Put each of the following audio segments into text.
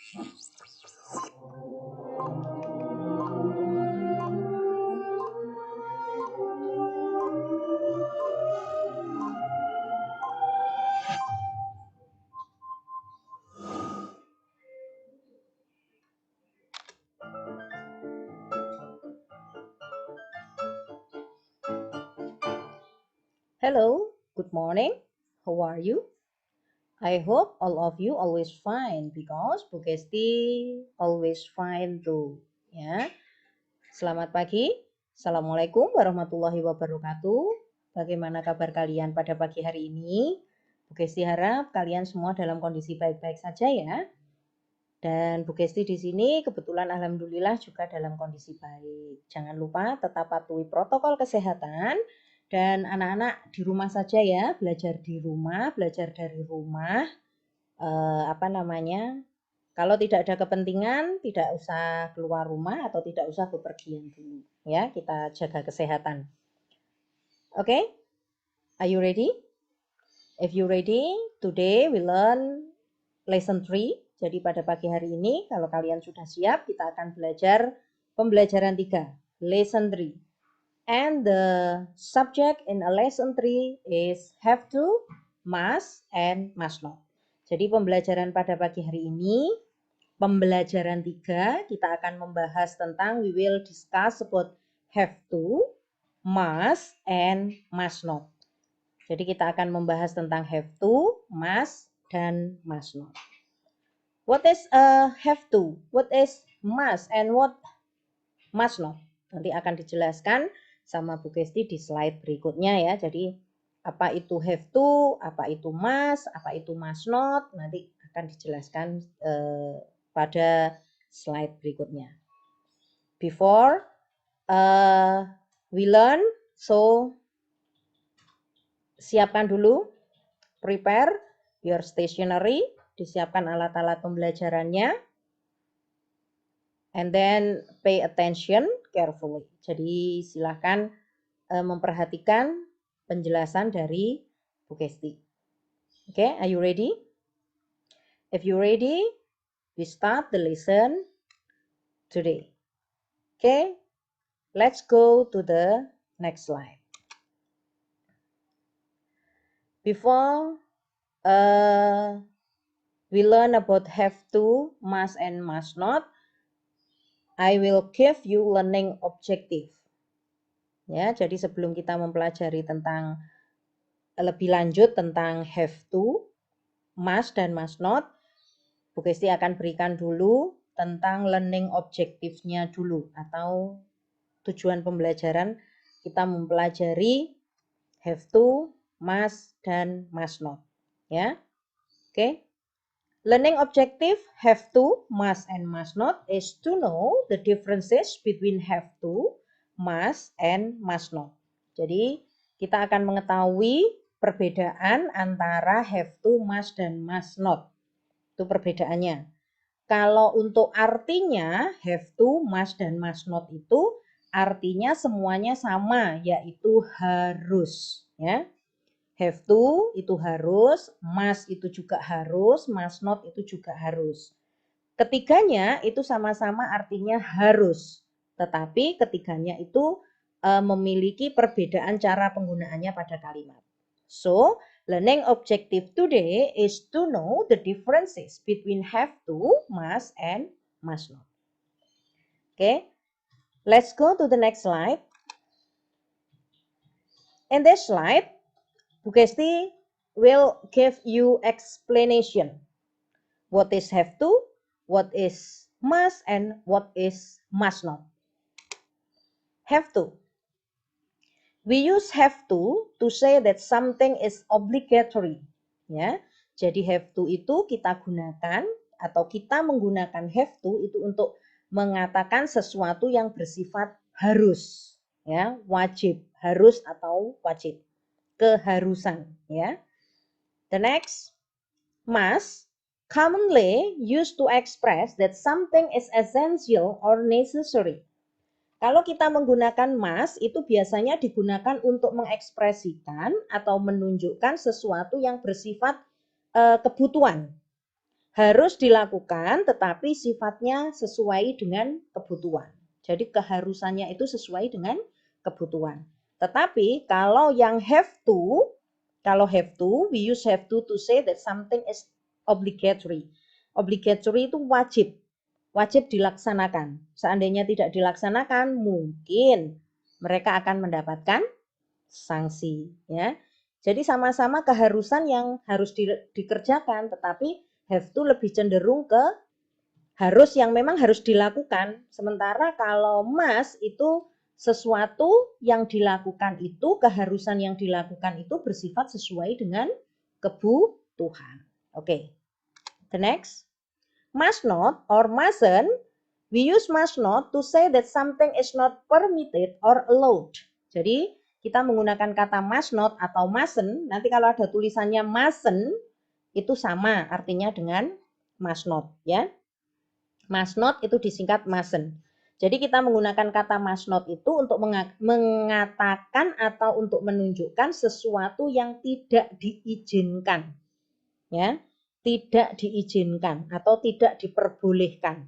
Hello, good morning. How are you? I hope all of you always fine because Bu Kesti always fine too. Ya, selamat pagi. Assalamualaikum warahmatullahi wabarakatuh. Bagaimana kabar kalian pada pagi hari ini? Bu Kesti harap kalian semua dalam kondisi baik-baik saja ya. Dan Bu Kesti di sini kebetulan alhamdulillah juga dalam kondisi baik. Jangan lupa tetap patuhi protokol kesehatan. Dan anak-anak di rumah saja ya, belajar di rumah, belajar dari rumah. Kalau tidak ada kepentingan, tidak usah keluar rumah atau tidak usah bepergian dulu. Ya, kita jaga kesehatan. Oke, are you ready? If you ready, today we learn lesson 3. Jadi pada pagi hari ini, kalau kalian sudah siap, kita akan belajar pembelajaran 3, lesson 3. And the subject in a lesson 3 is have to, must, and must not. Jadi pembelajaran pada pagi hari ini, pembelajaran 3, kita akan membahas tentang we will discuss about have to, must, and must not. Jadi kita akan membahas tentang have to, must, dan must not. What is have to? What is must and what must not? Nanti akan dijelaskan sama Bu Kesti di slide berikutnya ya. Jadi apa itu have to, apa itu must, apa itu must not, nanti akan dijelaskan pada slide berikutnya. Before we learn, so siapkan dulu, prepare your stationery, disiapkan alat-alat pembelajarannya, and then pay attention carefully. Jadi silahkan memperhatikan penjelasan dari Bu Kesti. Okay, are you ready? If you ready, we start the lesson today. Okay, let's go to the next slide. Before we learn about have to, must, and must not, I will give you learning objective. Ya, jadi sebelum kita mempelajari tentang lebih lanjut tentang have to, must, dan must not, Bu Kesti akan berikan dulu tentang learning objectives-nya dulu atau tujuan pembelajaran kita mempelajari have to, must, dan must not. Ya, oke. Learning objective have to, must, and must not is to know the differences between have to, must, and must not. Jadi kita akan mengetahui perbedaan antara have to, must, dan must not. Itu perbedaannya. Kalau untuk artinya have to, must, dan must not itu artinya semuanya sama, yaitu harus. Ya. Have to itu harus, must itu juga harus, must not itu juga harus. Ketiganya itu sama-sama artinya harus, tetapi ketiganya itu memiliki perbedaan cara penggunaannya pada kalimat. So, learning objective today is to know the differences between have to, must, and must not. Okay, let's go to the next slide. In this slide, Bu Kesti will give you explanation. What is have to, what is must, and what is must not. Have to. We use have to say that something is obligatory. Ya, jadi have to itu kita gunakan atau kita menggunakan have to itu untuk mengatakan sesuatu yang bersifat harus, ya, wajib, harus atau wajib, keharusan, ya. The next, must, commonly used to express that something is essential or necessary. Kalau kita menggunakan must, itu biasanya digunakan untuk mengekspresikan atau menunjukkan sesuatu yang bersifat kebutuhan. harus dilakukan tetapi sifatnya sesuai dengan kebutuhan. Jadi keharusannya itu sesuai dengan kebutuhan. Tetapi kalau yang have to, we use have to say that something is obligatory. Obligatory itu wajib. Wajib dilaksanakan. Seandainya tidak dilaksanakan, mungkin mereka akan mendapatkan sanksi, ya. Jadi sama-sama keharusan yang harus dikerjakan, tetapi have to lebih cenderung ke harus yang memang harus dilakukan. Sementara kalau must itu sesuatu yang dilakukan itu, keharusan yang dilakukan itu bersifat sesuai dengan kebutuhan. Oke. The next. Must not or mustn't. We use must not to say that something is not permitted or allowed. Jadi kita menggunakan kata must not atau mustn't. Nanti kalau ada tulisannya mustn't, itu sama artinya dengan must not, ya. Must not itu disingkat mustn't. Jadi kita menggunakan kata must not itu untuk mengatakan atau untuk menunjukkan sesuatu yang tidak diizinkan, ya, tidak diizinkan atau tidak diperbolehkan,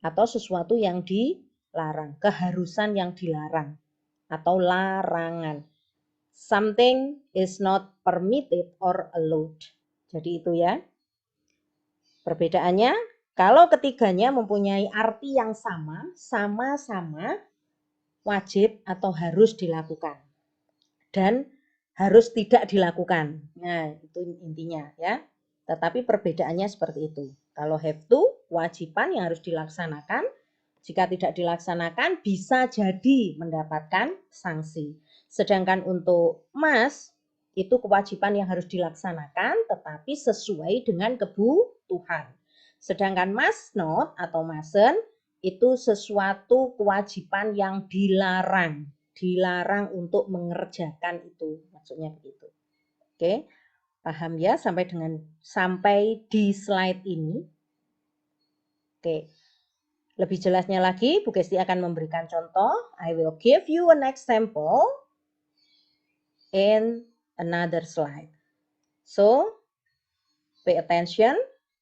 atau sesuatu yang dilarang, keharusan yang dilarang atau larangan. Something is not permitted or allowed. Jadi itu, ya. Perbedaannya, kalau ketiganya mempunyai arti yang sama, sama-sama wajib atau harus dilakukan dan harus tidak dilakukan. Nah, itu intinya, ya. Tetapi perbedaannya seperti itu. Kalau have to, kewajiban yang harus dilaksanakan. Jika tidak dilaksanakan, bisa jadi mendapatkan sanksi. Sedangkan untuk must, itu kewajiban yang harus dilaksanakan, tetapi sesuai dengan kebutuhan. Sedangkan must not atau mustn't, itu sesuatu kewajiban yang dilarang. Dilarang untuk mengerjakan itu. Maksudnya begitu. Oke, paham ya sampai di slide ini? Oke. Lebih jelasnya lagi, Bu Kesti akan memberikan contoh. I will give you an example in another slide. So, pay attention.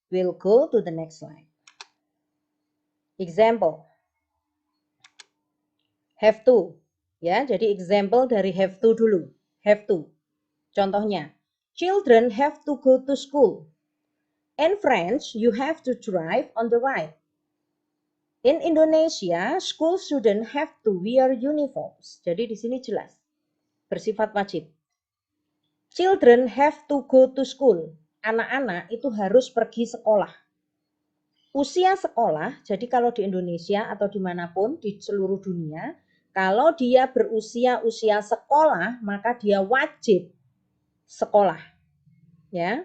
We'll go to the next slide. Example. Have to. Ya, jadi example dari have to dulu. Have to. Contohnya, children have to go to school. In French, you have to drive on the right. In Indonesia, school students have to wear uniforms. Jadi di sini jelas, bersifat wajib. Children have to go to school. Anak-anak itu harus pergi sekolah. Usia sekolah, jadi kalau di Indonesia atau dimanapun di seluruh dunia, kalau dia berusia sekolah, maka dia wajib sekolah. Ya.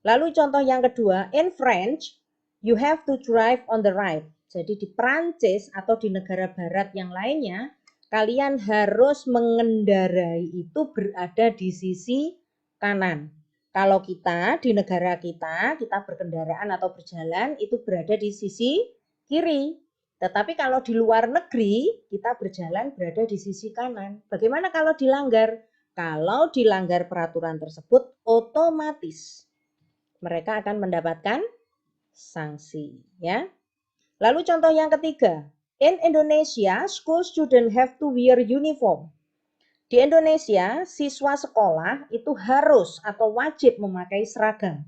Lalu contoh yang kedua, in French, you have to drive on the right. Jadi di Prancis atau di negara barat yang lainnya, kalian harus mengendarai itu berada di sisi kanan. Kalau kita di negara kita berkendaraan atau berjalan itu berada di sisi kiri. Tetapi kalau di luar negeri, kita berjalan berada di sisi kanan. Bagaimana kalau dilanggar? Kalau dilanggar peraturan tersebut, otomatis mereka akan mendapatkan sanksi, ya. Lalu contoh yang ketiga, in Indonesia, school student have to wear uniform. Di Indonesia, siswa sekolah itu harus atau wajib memakai seragam.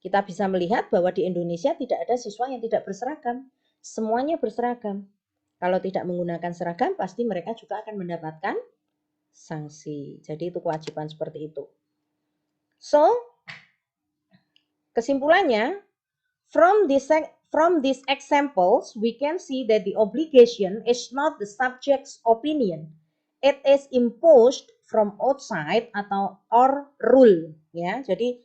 Kita bisa melihat bahwa di Indonesia tidak ada siswa yang tidak berseragam. Semuanya berseragam. Kalau tidak menggunakan seragam, pasti mereka juga akan mendapatkan sanksi. Jadi itu kewajiban seperti itu. So, kesimpulannya, from these examples, we can see that the obligation is not the subject's opinion. It is imposed from outside atau or rule. Ya, jadi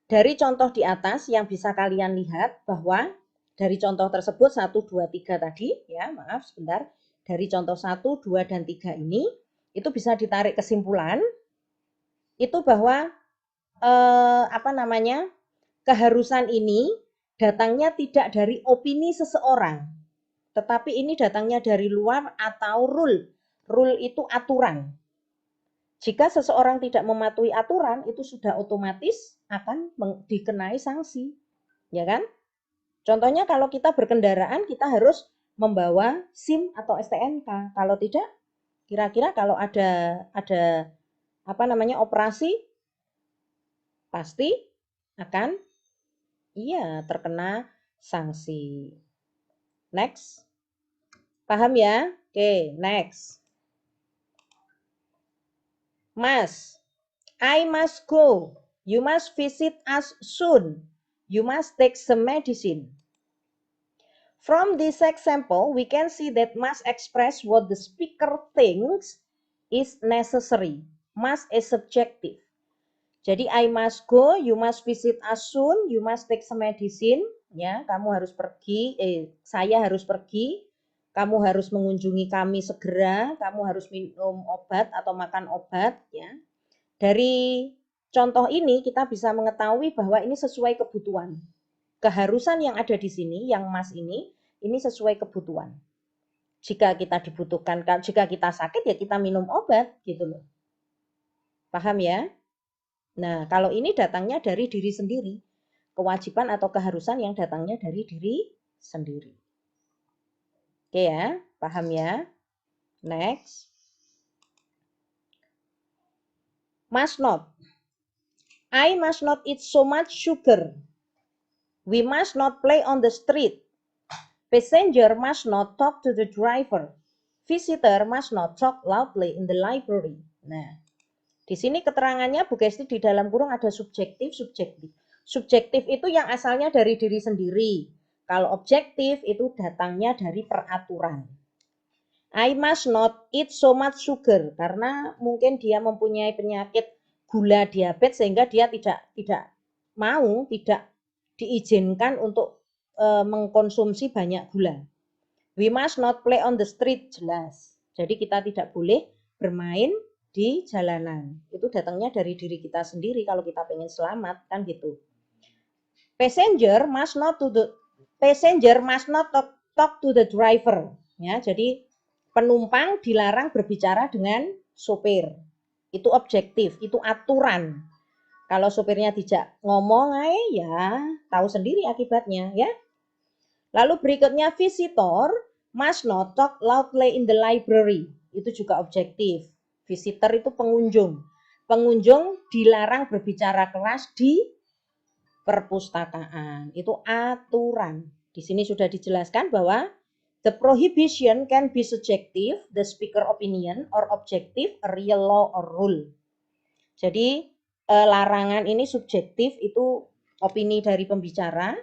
dari contoh di atas yang bisa kalian lihat bahwa dari contoh tersebut 1, 2, 3 tadi, ya maaf sebentar, dari contoh 1, 2, dan 3 ini, itu bisa ditarik kesimpulan, itu bahwa keharusan ini datangnya tidak dari opini seseorang, tetapi ini datangnya dari luar atau rule. Rule itu aturan. Jika seseorang tidak mematuhi aturan, itu sudah otomatis akan dikenai sanksi. Ya kan? Contohnya kalau kita berkendaraan kita harus membawa SIM atau STNK. Kalau tidak, kira-kira kalau ada apa namanya operasi pasti akan terkena sanksi. Next. Paham ya? Oke, next. Mas, I must go. You must visit us soon. You must take some medicine. From this example, we can see that must express what the speaker thinks is necessary. Must is subjective. Jadi I must go, you must visit us soon, you must take some medicine. Ya, kamu harus pergi, saya harus pergi, kamu harus mengunjungi kami segera, kamu harus minum obat atau makan obat. Ya, dari contoh ini kita bisa mengetahui bahwa ini sesuai kebutuhan. Keharusan yang ada di sini, yang must ini sesuai kebutuhan. Jika kita dibutuhkan, jika kita sakit ya kita minum obat gitu loh. Paham ya? Nah, kalau ini datangnya dari diri sendiri. Kewajiban atau keharusan yang datangnya dari diri sendiri. Oke ya, paham ya? Next. Must not. I must not eat so much sugar. We must not play on the street. Passenger must not talk to the driver. Visitor must not talk loudly in the library. Nah, di sini keterangannya Bu Kesti di dalam kurung ada subjektif, subjektif. Subjektif itu yang asalnya dari diri sendiri. Kalau objektif itu datangnya dari peraturan. I must not eat so much sugar karena mungkin dia mempunyai penyakit gula diabetes sehingga dia tidak diizinkan untuk mengkonsumsi banyak gula. We must not play on the street, jelas. Jadi kita tidak boleh bermain di jalanan. Itu datangnya dari diri kita sendiri kalau kita pengen selamat, kan gitu. Passenger must not talk to the driver. Ya, jadi penumpang dilarang berbicara dengan sopir. Itu objektif, itu aturan. Kalau sopirnya tidak ngomong, ya tahu sendiri akibatnya, ya. Lalu berikutnya visitor must not talk loudly in the library. Itu juga objektif. Visitor itu pengunjung. Pengunjung dilarang berbicara keras di perpustakaan. Itu aturan. Di sini sudah dijelaskan bahwa the prohibition can be subjective, the speaker opinion, or objective, a real law or rule. Jadi larangan ini subjektif, itu opini dari pembicara.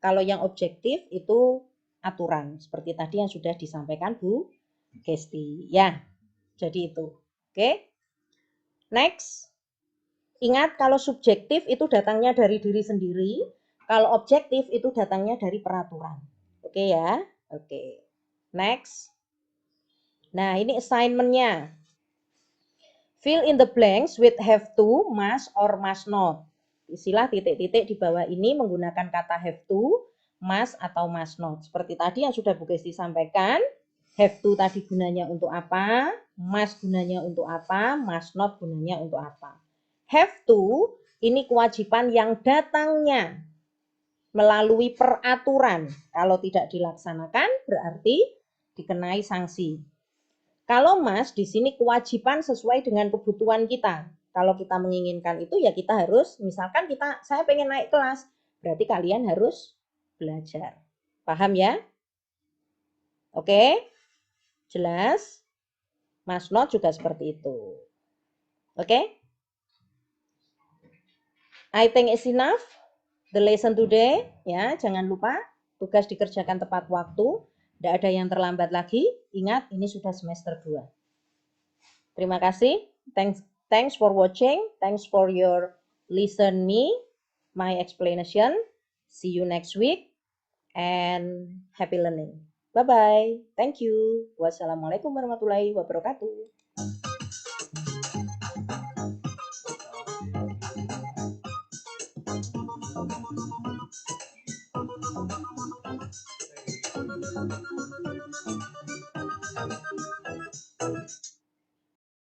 Kalau yang objektif itu aturan. Seperti tadi yang sudah disampaikan Bu Kesti. Ya, jadi itu. Oke. Next. Ingat kalau subjektif itu datangnya dari diri sendiri. Kalau objektif itu datangnya dari peraturan. Oke ya. Oke. Next. Nah, ini assignment-nya. Fill in the blanks with have to, must, or must not. Isilah titik-titik di bawah ini menggunakan kata have to, must, atau must not. Seperti tadi yang sudah Bu Kesti sampaikan, have to tadi gunanya untuk apa, must gunanya untuk apa, must not gunanya untuk apa. Have to, ini kewajiban yang datangnya melalui peraturan. Kalau tidak dilaksanakan, berarti dikenai sanksi. Kalau must, di sini kewajiban sesuai dengan kebutuhan kita. Kalau kita menginginkan itu, ya kita harus, misalkan saya pengen naik kelas, berarti kalian harus belajar. Paham ya? Oke? Jelas? Must not juga seperti itu. Oke? I think it's enough the lesson today. Ya, jangan lupa tugas dikerjakan tepat waktu. Tidak ada yang terlambat lagi. Ingat, ini sudah semester 2. Terima kasih. Thanks for watching. Thanks for your listen me, my explanation. See you next week and happy learning. Bye-bye. Thank you. Wassalamualaikum warahmatullahi wabarakatuh.